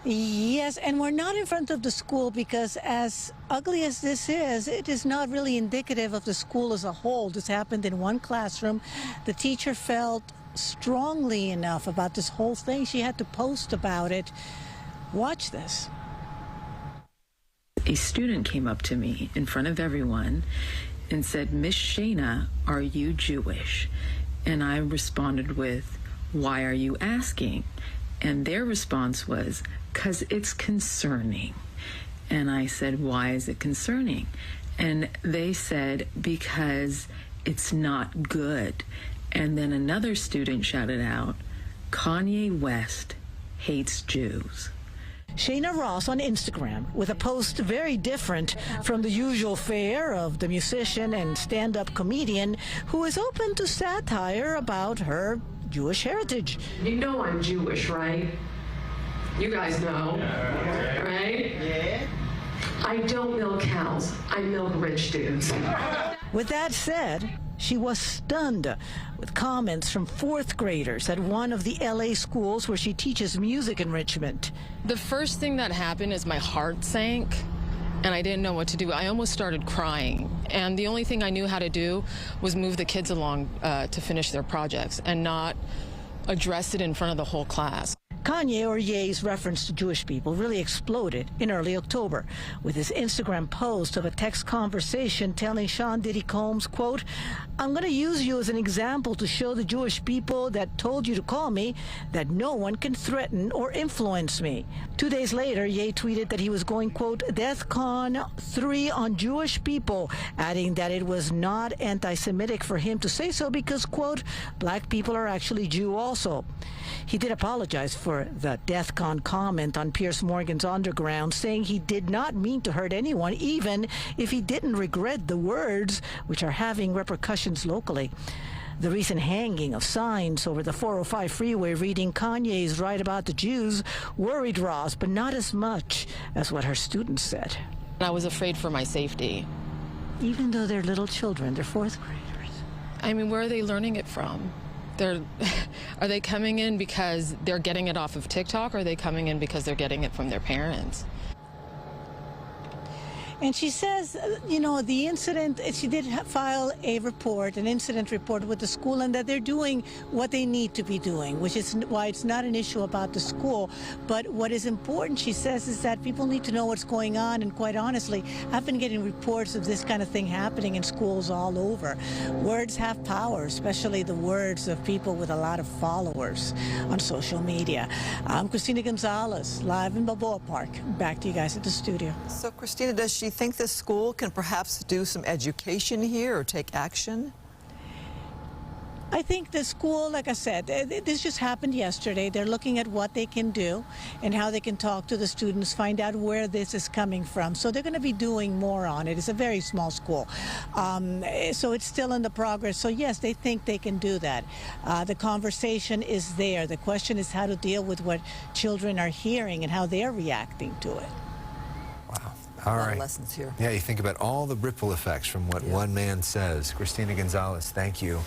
Yes, and we're not in front of the school because as ugly as this is, it is not really indicative of the school as a whole. This happened in one classroom. The teacher felt strongly enough about this whole thing. She had to post about it. Watch this. A student came up to me in front of everyone and said, "Miss Shayna, are you Jewish?" And I responded with, "Why are you asking?" And their response was, "'Cause it's concerning." And I said, "Why is it concerning?" And they said, "Because it's not good." And then another student shouted out, "Kanye West hates Jews." Shayna Ross on Instagram with a post very different from the usual fare of the musician and stand-up comedian who is open to satire about her Jewish heritage. You know I'm Jewish, right? You guys know, right? Yeah. I don't milk cows. I milk rich dudes. With that said, she was stunned with comments from fourth graders at one of the LA schools where she teaches music enrichment. The first thing that happened is my heart sank and I didn't know what to do. I almost started crying. And the only thing I knew how to do was move the kids along to finish their projects and not address it in front of the whole class. Kanye, or Ye's reference to Jewish people, really exploded in early October with his Instagram post of a text conversation telling Sean Diddy Combs, quote, "I'm going to use you as an example to show the Jewish people that told you to call me that no one can threaten or influence me." 2 days later, Ye tweeted that he was going, quote, "DEFCON 3 on Jewish people," adding that it was not anti-Semitic for him to say so because, quote, "black people are actually Jew also." He did apologize for the DEFCON comment on Piers Morgan's Underground, saying he did not mean to hurt anyone, even if he didn't regret the words, which are having repercussions locally. The recent hanging of signs over the 405 freeway reading "Kanye is right about the Jews" worried Ross, but not as much as what her students said. I was afraid for my safety. Even though they're little children, they're fourth graders. I mean, where are they learning it from? Are they coming in because they're getting it off of TikTok, or are they coming in because they're getting it from their parents? And she says, you know, the incident, she did file a report, an incident report with the school, and that they're doing what they need to be doing, which is why it's not an issue about the school. But what is important, she says, is that people need to know what's going on. And quite honestly, I've been getting reports of this kind of thing happening in schools all over. Words have power, especially the words of people with a lot of followers on social media. I'm Christina Gonzalez, live in Balboa Park. Back to you guys at the studio. So, Christina, does she think the school can perhaps do some education here or take action? I think the school, like I said, this just happened yesterday. They're looking at what they can do and how they can talk to the students, find out where this is coming from. So they're going to be doing more on it. It's a very small school. So it's still in the progress. So yes, they think they can do that. The conversation is there. The question is how to deal with what children are hearing and how they're reacting to it. Wow. All right. Lessons here. Yeah, you think about all the ripple effects from what one man says. Christina Gonzalez, thank you.